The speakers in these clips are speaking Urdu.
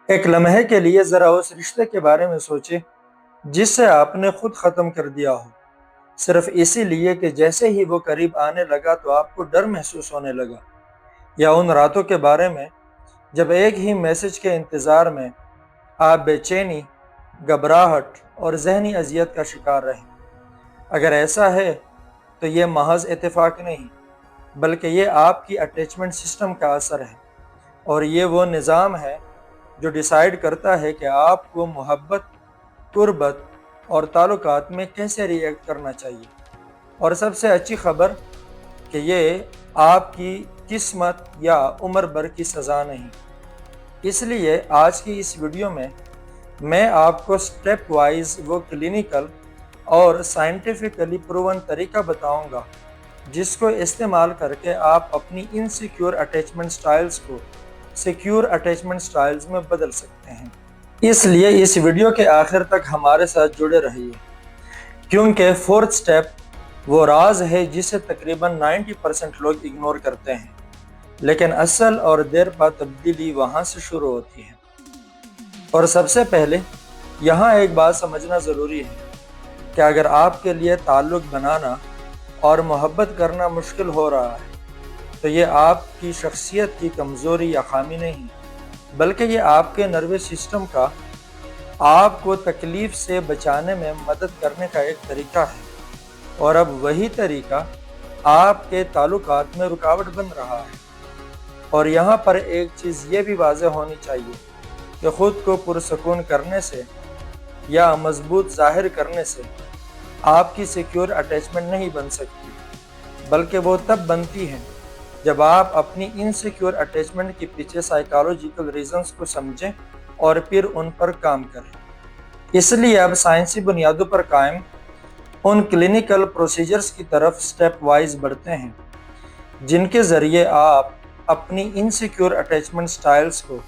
ایک لمحے کے لیے ذرا اس رشتے کے بارے میں سوچے جس سے آپ نے خود ختم کر دیا ہو، صرف اسی لیے کہ جیسے ہی وہ قریب آنے لگا تو آپ کو ڈر محسوس ہونے لگا۔ یا ان راتوں کے بارے میں جب ایک ہی میسج کے انتظار میں آپ بے چینی، گھبراہٹ اور ذہنی اذیت کا شکار رہے۔ اگر ایسا ہے تو یہ محض اتفاق نہیں، بلکہ یہ آپ کی اٹیچمنٹ سسٹم کا اثر ہے، اور یہ وہ نظام ہے جو ڈیسائیڈ کرتا ہے کہ آپ کو محبت، قربت اور تعلقات میں کیسے ری ایکٹ کرنا چاہیے۔ اور سب سے اچھی خبر کہ یہ آپ کی قسمت یا عمر بھر کی سزا نہیں۔ اس لیے آج کی اس ویڈیو میں آپ کو سٹیپ وائز وہ کلینیکل اور سائنٹیفکلی پروون طریقہ بتاؤں گا جس کو استعمال کر کے آپ اپنی انسیکیور اٹیچمنٹ سٹائلز کو سیکیور اٹیچمنٹ سٹائلز میں بدل سکتے ہیں۔ اس لیے اس ویڈیو کے آخر تک ہمارے ساتھ جڑے رہیے، کیونکہ فورتھ سٹیپ وہ راز ہے جسے تقریباً 90% لوگ اگنور کرتے ہیں، لیکن اصل اور دیر پا تبدیلی وہاں سے شروع ہوتی ہے۔ اور سب سے پہلے یہاں ایک بات سمجھنا ضروری ہے کہ اگر آپ کے لیے تعلق بنانا اور محبت کرنا مشکل ہو رہا ہے تو یہ آپ کی شخصیت کی کمزوری یا خامی نہیں، بلکہ یہ آپ کے نروس سسٹم کا آپ کو تکلیف سے بچانے میں مدد کرنے کا ایک طریقہ ہے، اور اب وہی طریقہ آپ کے تعلقات میں رکاوٹ بن رہا ہے۔ اور یہاں پر ایک چیز یہ بھی واضح ہونی چاہیے کہ خود کو پرسکون کرنے سے یا مضبوط ظاہر کرنے سے آپ کی سیکیور اٹیچمنٹ نہیں بن سکتی، بلکہ وہ تب بنتی ہے جب آپ اپنی انسیکیور اٹیچمنٹ کے پیچھے سائیکالوجیکل ریزنز کو سمجھیں اور پھر ان پر کام کریں۔ اس لیے اب سائنسی بنیادوں پر قائم ان کلینیکل پروسیجرز کی طرف سٹیپ وائز بڑھتے ہیں جن کے ذریعے آپ اپنی انسیکیور اٹیچمنٹ سٹائلز کو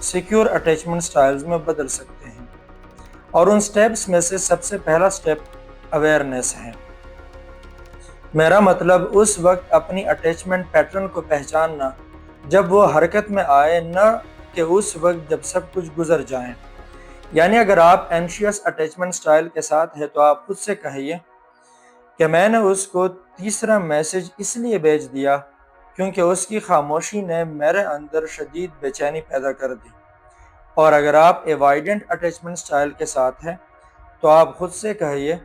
سیکیور اٹیچمنٹ سٹائلز میں بدل سکتے ہیں۔ اور ان سٹیپس میں سے سب سے پہلا سٹیپ اویئرنیس ہے۔ میرا مطلب اس وقت اپنی اٹیچمنٹ پیٹرن کو پہچاننا جب وہ حرکت میں آئے، نہ کہ اس وقت جب سب کچھ گزر جائیں۔ یعنی اگر آپ اینشیس اٹیچمنٹ سٹائل کے ساتھ ہیں تو آپ خود سے کہیے کہ میں نے اس کو تیسرا میسج اس لیے بھیج دیا کیونکہ اس کی خاموشی نے میرے اندر شدید بے چینی پیدا کر دی۔ اور اگر آپ ایوائیڈنٹ اٹیچمنٹ سٹائل کے ساتھ ہیں تو آپ خود سے کہیے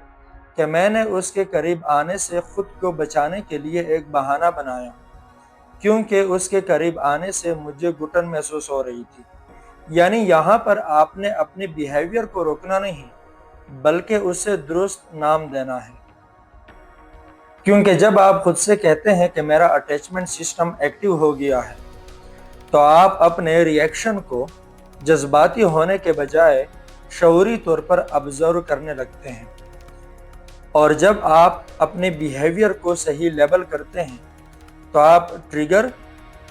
کہ میں نے اس کے قریب آنے سے خود کو بچانے کے لیے ایک بہانہ بنایا کیونکہ اس کے قریب آنے سے مجھے گھٹن محسوس ہو رہی تھی۔ یعنی یہاں پر آپ نے اپنے بیہیویئر کو روکنا نہیں، بلکہ اسے درست نام دینا ہے۔ کیونکہ جب آپ خود سے کہتے ہیں کہ میرا اٹیچمنٹ سسٹم ایکٹیو ہو گیا ہے تو آپ اپنے ری ایکشن کو جذباتی ہونے کے بجائے شعوری طور پر آبزرو کرنے لگتے ہیں۔ اور جب آپ اپنے بیہیویئر کو صحیح لیبل کرتے ہیں تو آپ ٹریگر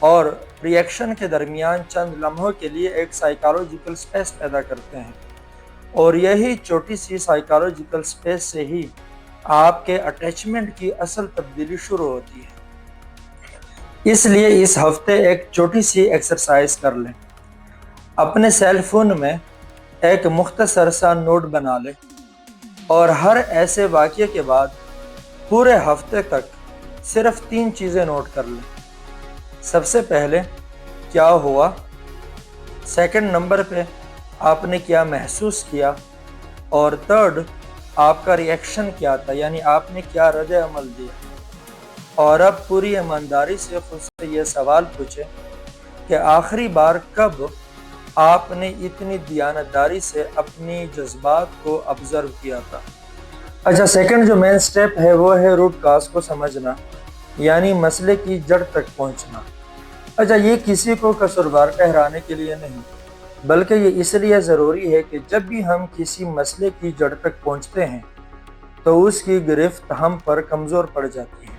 اور ری ایکشن کے درمیان چند لمحوں کے لیے ایک سائیکالوجیکل سپیس پیدا کرتے ہیں، اور یہی چھوٹی سی سائیکالوجیکل سپیس سے ہی آپ کے اٹیچمنٹ کی اصل تبدیلی شروع ہوتی ہے۔ اس لیے اس ہفتے ایک چھوٹی سی ایکسرسائز کر لیں۔ اپنے سیل فون میں ایک مختصر سا نوٹ بنا لیں اور ہر ایسے واقعے کے بعد پورے ہفتے تک صرف 3 چیزیں نوٹ کر لیں۔ سب سے پہلے کیا ہوا، سیکنڈ نمبر پہ آپ نے کیا محسوس کیا، اور تھرڈ آپ کا ری ایکشن کیا تھا، یعنی آپ نے کیا رد عمل دیا۔ اور اب پوری ایمانداری سے خود سے یہ سوال پوچھیں کہ آخری بار کب آپ نے اتنی دیانتداری سے اپنی جذبات کو آبزرو کیا تھا۔ اچھا، سیکنڈ جو مین سٹیپ ہے وہ ہے روٹ کاز کو سمجھنا، یعنی مسئلے کی جڑ تک پہنچنا۔ اچھا، یہ کسی کو قصوروار ٹھہرانے کے لیے نہیں، بلکہ یہ اس لیے ضروری ہے کہ جب بھی ہم کسی مسئلے کی جڑ تک پہنچتے ہیں تو اس کی گرفت ہم پر کمزور پڑ جاتی ہے۔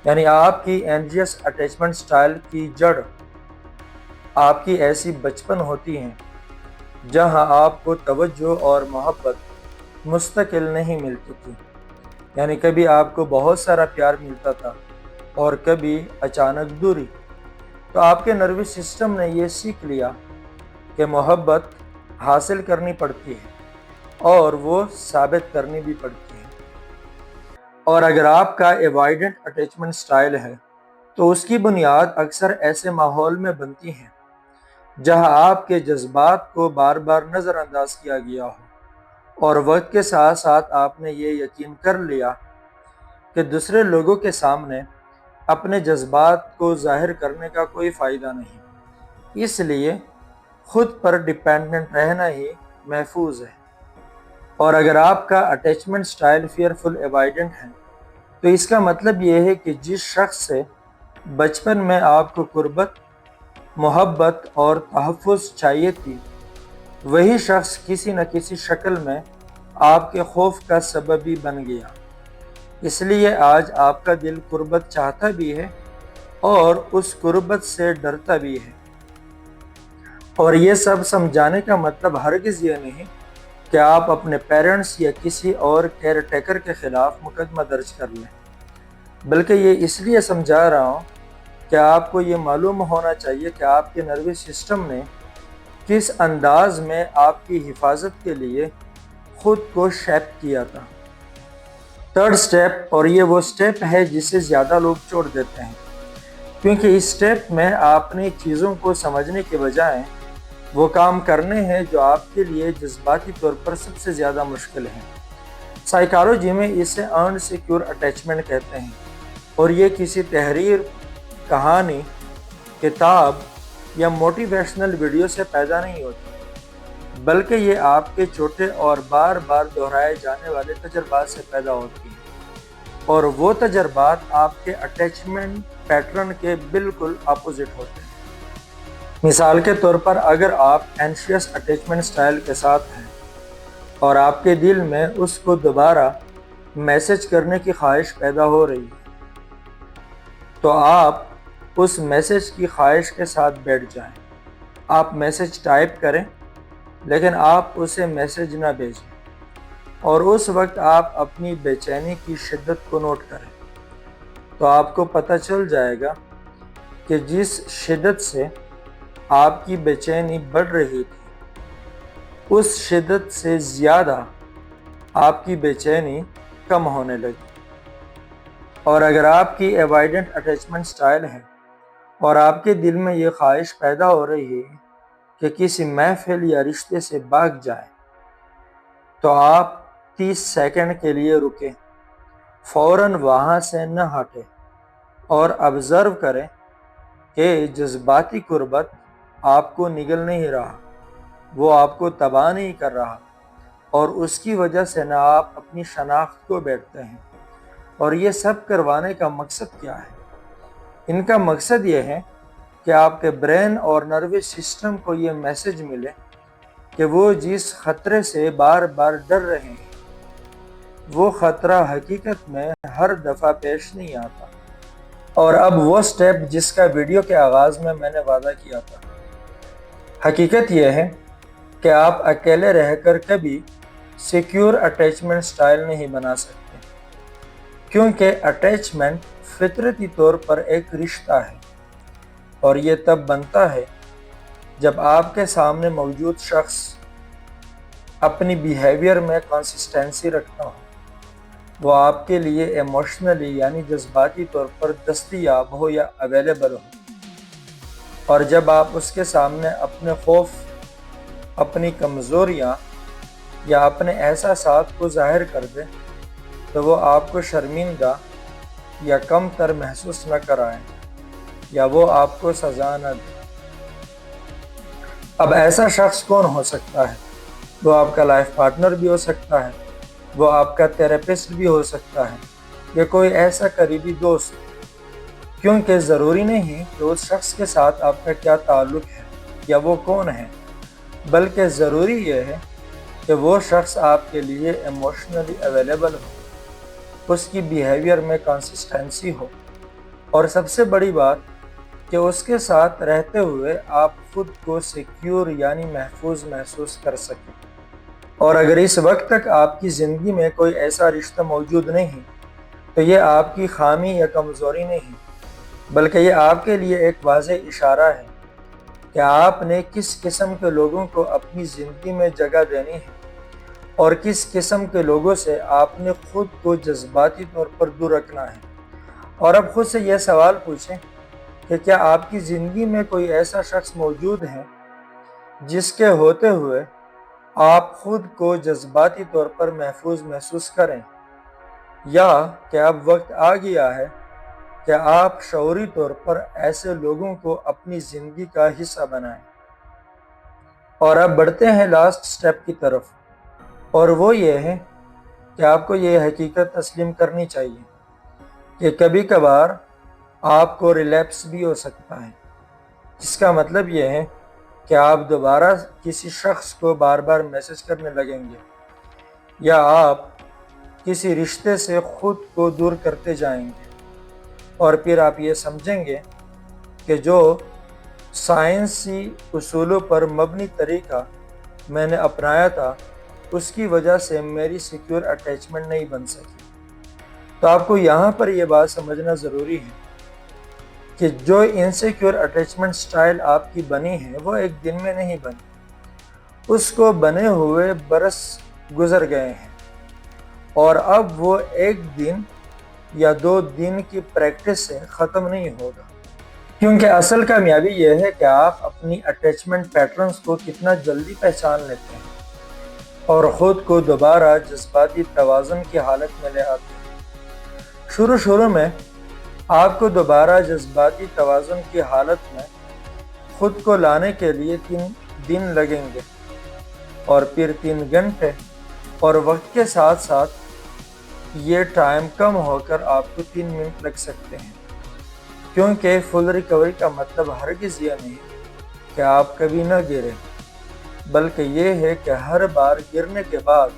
یعنی آپ کی اینشیس اٹیچمنٹ سٹائل کی جڑ آپ کی ایسی بچپن ہوتی ہیں جہاں آپ کو توجہ اور محبت مستقل نہیں ملتی تھی۔ یعنی کبھی آپ کو بہت سارا پیار ملتا تھا اور کبھی اچانک دوری۔ تو آپ کے نروس سسٹم نے یہ سیکھ لیا کہ محبت حاصل کرنی پڑتی ہے اور وہ ثابت کرنی بھی پڑتی ہے۔ اور اگر آپ کا ایوائیڈنٹ اٹیچمنٹ سٹائل ہے تو اس کی بنیاد اکثر ایسے ماحول میں بنتی ہیں جہاں آپ کے جذبات کو بار بار نظر انداز کیا گیا ہو، اور وقت کے ساتھ ساتھ آپ نے یہ یقین کر لیا کہ دوسرے لوگوں کے سامنے اپنے جذبات کو ظاہر کرنے کا کوئی فائدہ نہیں، اس لیے خود پر ڈیپینڈنٹ رہنا ہی محفوظ ہے۔ اور اگر آپ کا اٹیچمنٹ سٹائل فیئرفل ایوائیڈنٹ ہے تو اس کا مطلب یہ ہے کہ جس شخص سے بچپن میں آپ کو قربت، محبت اور تحفظ چاہیے تھی، وہی شخص کسی نہ کسی شکل میں آپ کے خوف کا سبب بھی بن گیا۔ اس لیے آج آپ کا دل قربت چاہتا بھی ہے اور اس قربت سے ڈرتا بھی ہے۔ اور یہ سب سمجھانے کا مطلب ہرگز یہ نہیں کہ آپ اپنے پیرنٹس یا کسی اور کیئر ٹیکر کے خلاف مقدمہ درج کر لیں، بلکہ یہ اس لیے سمجھا رہا ہوں کہ آپ کو یہ معلوم ہونا چاہیے کہ آپ کے نروس سسٹم نے کس انداز میں آپ کی حفاظت کے لیے خود کو شیپ کیا تھا۔ تھرڈ سٹیپ، اور یہ وہ سٹیپ ہے جسے زیادہ لوگ چھوڑ دیتے ہیں، کیونکہ اس سٹیپ میں آپ نے چیزوں کو سمجھنے کے بجائے وہ کام کرنے ہیں جو آپ کے لیے جذباتی طور پر سب سے زیادہ مشکل ہیں۔ سائیکالوجی میں اسے ارنڈ سیکیور اٹیچمنٹ کہتے ہیں، اور یہ کسی تحریر، کہانی، کتاب یا موٹیویشنل ویڈیو سے پیدا نہیں ہوتی، بلکہ یہ آپ کے چھوٹے اور بار بار دہرائے جانے والے تجربات سے پیدا ہوتی ہیں، اور وہ تجربات آپ کے اٹیچمنٹ پیٹرن کے بالکل اپوزٹ ہوتے ہیں۔ مثال کے طور پر، اگر آپ اینشیس اٹیچمنٹ سٹائل کے ساتھ ہیں اور آپ کے دل میں اس کو دوبارہ میسج کرنے کی خواہش پیدا ہو رہی ہے، تو آپ اس میسج کی خواہش کے ساتھ بیٹھ جائیں۔ آپ میسج ٹائپ کریں، لیکن آپ اسے میسج نہ بھیجیں، اور اس وقت آپ اپنی بے چینی کی شدت کو نوٹ کریں، تو آپ کو پتہ چل جائے گا کہ جس شدت سے آپ کی بے چینی بڑھ رہی تھی، اس شدت سے زیادہ آپ کی بے چینی کم ہونے لگی۔ اور اگر آپ کی ایوائیڈنٹ اٹیچمنٹ سٹائل ہے اور آپ کے دل میں یہ خواہش پیدا ہو رہی ہے کہ کسی محفل یا رشتے سے بھاگ جائیں، تو آپ 30 سیکنڈ کے لیے رکیں، فوراً وہاں سے نہ ہٹیں، اور آبزرو کریں کہ جذباتی قربت آپ کو نگل نہیں رہا، وہ آپ کو تباہ نہیں کر رہا، اور اس کی وجہ سے نہ آپ اپنی شناخت کو بیٹھتے ہیں۔ اور یہ سب کروانے کا مقصد کیا ہے؟ ان کا مقصد یہ ہے کہ آپ کے برین اور نروس سسٹم کو یہ میسج ملے کہ وہ جس خطرے سے بار بار ڈر رہے ہیں، وہ خطرہ حقیقت میں ہر دفعہ پیش نہیں آتا۔ اور اب وہ سٹیپ جس کا ویڈیو کے آغاز میں نے وعدہ کیا تھا۔ حقیقت یہ ہے کہ آپ اکیلے رہ کر کبھی سیکیور اٹیچمنٹ سٹائل نہیں بنا سکتے، کیونکہ اٹیچمنٹ فطرتی طور پر ایک رشتہ ہے، اور یہ تب بنتا ہے جب آپ کے سامنے موجود شخص اپنی بیہیویئر میں کنسسٹنسی رکھتا ہو، وہ آپ کے لیے ایموشنلی یعنی جذباتی طور پر دستیاب ہو یا اویلیبل ہو۔ اور جب آپ اس کے سامنے اپنے خوف، اپنی کمزوریاں یا اپنے احساسات کو ظاہر کر دیں، تو وہ آپ کو شرمندہ یا کم تر محسوس نہ کرائیں، یا وہ آپ کو سزا نہ دے۔ اب ایسا شخص کون ہو سکتا ہے؟ وہ آپ کا لائف پارٹنر بھی ہو سکتا ہے، وہ آپ کا تھراپسٹ بھی ہو سکتا ہے، یا کوئی ایسا قریبی دوست، کیونکہ ضروری نہیں کہ اس شخص کے ساتھ آپ کا کیا تعلق ہے یا وہ کون ہے، بلکہ ضروری یہ ہے کہ وہ شخص آپ کے لیے ایموشنلی اویلیبل ہو، اس کی بیہیویئر میں کنسسٹنسی ہو، اور سب سے بڑی بات کہ اس کے ساتھ رہتے ہوئے آپ خود کو سیکیور یعنی محفوظ محسوس کر سکیں۔ اور اگر اس وقت تک آپ کی زندگی میں کوئی ایسا رشتہ موجود نہیں، تو یہ آپ کی خامی یا کمزوری نہیں، بلکہ یہ آپ کے لیے ایک واضح اشارہ ہے کہ آپ نے کس قسم کے لوگوں کو اپنی زندگی میں جگہ دینی ہے اور کس قسم کے لوگوں سے آپ نے خود کو جذباتی طور پر دور رکھنا ہے۔ اور اب خود سے یہ سوال پوچھیں کہ کیا آپ کی زندگی میں کوئی ایسا شخص موجود ہے جس کے ہوتے ہوئے آپ خود کو جذباتی طور پر محفوظ محسوس کریں، یا کہ اب وقت آ گیا ہے کہ آپ شعوری طور پر ایسے لوگوں کو اپنی زندگی کا حصہ بنائیں۔ اور اب بڑھتے ہیں لاسٹ سٹیپ کی طرف، اور وہ یہ ہے کہ آپ کو یہ حقیقت تسلیم کرنی چاہیے کہ کبھی کبھار آپ کو ریلیپس بھی ہو سکتا ہے، جس کا مطلب یہ ہے کہ آپ دوبارہ کسی شخص کو بار بار میسج کرنے لگیں گے، یا آپ کسی رشتے سے خود کو دور کرتے جائیں گے، اور پھر آپ یہ سمجھیں گے کہ جو سائنسی اصولوں پر مبنی طریقہ میں نے اپنایا تھا اس کی وجہ سے میری سیکیور اٹیچمنٹ نہیں بن سکی۔ تو آپ کو یہاں پر یہ بات سمجھنا ضروری ہے کہ جو انسیکیور اٹیچمنٹ سٹائل آپ کی بنی ہے وہ ایک دن میں نہیں بنی، اس کو بنے ہوئے برس گزر گئے ہیں، اور اب وہ ایک دن یا 2 دن کی پریکٹس سے ختم نہیں ہوگا، کیونکہ اصل کامیابی یہ ہے کہ آپ اپنی اٹیچمنٹ پیٹرنز کو کتنا جلدی پہچان لیتے ہیں اور خود کو دوبارہ جذباتی توازن کی حالت میں لے آتے ہیں۔ شروع میں آپ کو دوبارہ جذباتی توازن کی حالت میں خود کو لانے کے لیے 3 دن لگیں گے، اور پھر 3 گھنٹے، اور وقت کے ساتھ ساتھ یہ ٹائم کم ہو کر آپ کو 3 منٹ لگ سکتے ہیں، کیونکہ فل ریکوری کا مطلب ہرگز یہ نہیں کہ آپ کبھی نہ گریں، بلکہ یہ ہے کہ ہر بار گرنے کے بعد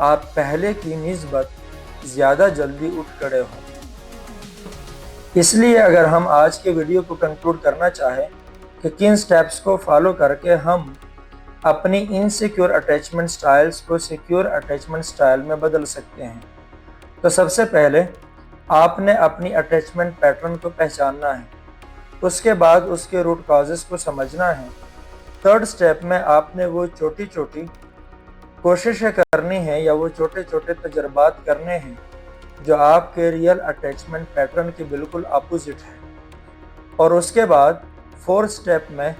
آپ پہلے کی نسبت زیادہ جلدی اٹھ کھڑے ہوں۔ اس لیے اگر ہم آج کے ویڈیو کو کنکلوڈ کرنا چاہیں کہ کن سٹیپس کو فالو کر کے ہم اپنی انسیکیور اٹیچمنٹ سٹائلز کو سیکیور اٹیچمنٹ سٹائل میں بدل سکتے ہیں، تو سب سے پہلے آپ نے اپنی اٹیچمنٹ پیٹرن کو پہچاننا ہے، اس کے بعد اس کے روٹ کازز کو سمجھنا ہے۔ 3rd سٹیپ میں آپ نے وہ چھوٹی کوششیں کرنی ہیں یا وہ چھوٹے تجربات کرنے ہیں جو آپ کے ریئل اٹیچمنٹ پیٹرن کے بالکل اپوزٹ ہے، اور اس کے بعد 4th سٹیپ میں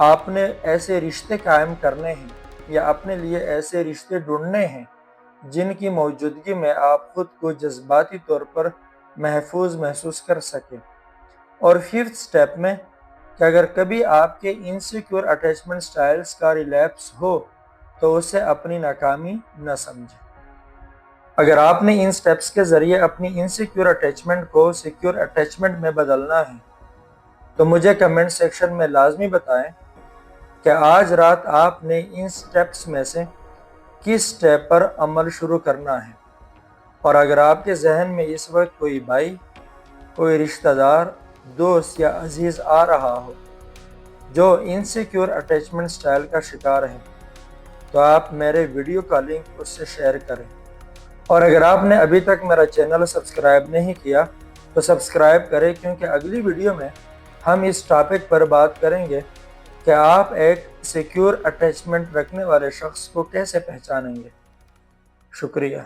آپ نے ایسے رشتے قائم کرنے ہیں یا اپنے لیے ایسے رشتے ڈھونڈنے ہیں جن کی موجودگی میں آپ خود کو جذباتی طور پر محفوظ محسوس کر سکیں، اور 5th سٹیپ میں کہ اگر کبھی آپ کے انسیکیور اٹیچمنٹ سٹائلز کا ریلیپس ہو تو اسے اپنی ناکامی نہ سمجھیں۔ اگر آپ نے ان سٹیپس کے ذریعے اپنی انسیکیور اٹیچمنٹ کو سیکیور اٹیچمنٹ میں بدلنا ہے تو مجھے کمنٹ سیکشن میں لازمی بتائیں کہ آج رات آپ نے ان سٹیپس میں سے کس سٹیپ پر عمل شروع کرنا ہے، اور اگر آپ کے ذہن میں اس وقت کوئی بھائی، کوئی رشتہ دار، دوست یا عزیز آ رہا ہو جو انسیکیور اٹیچمنٹ سٹائل کا شکار ہے تو آپ میرے ویڈیو کا لنک اس سے شیئر کریں، اور اگر آپ نے ابھی تک میرا چینل سبسکرائب نہیں کیا تو سبسکرائب کریں، کیونکہ اگلی ویڈیو میں ہم اس ٹاپک پر بات کریں گے کہ آپ ایک سیکیور اٹیچمنٹ رکھنے والے شخص کو کیسے پہچانیں گے۔ شکریہ۔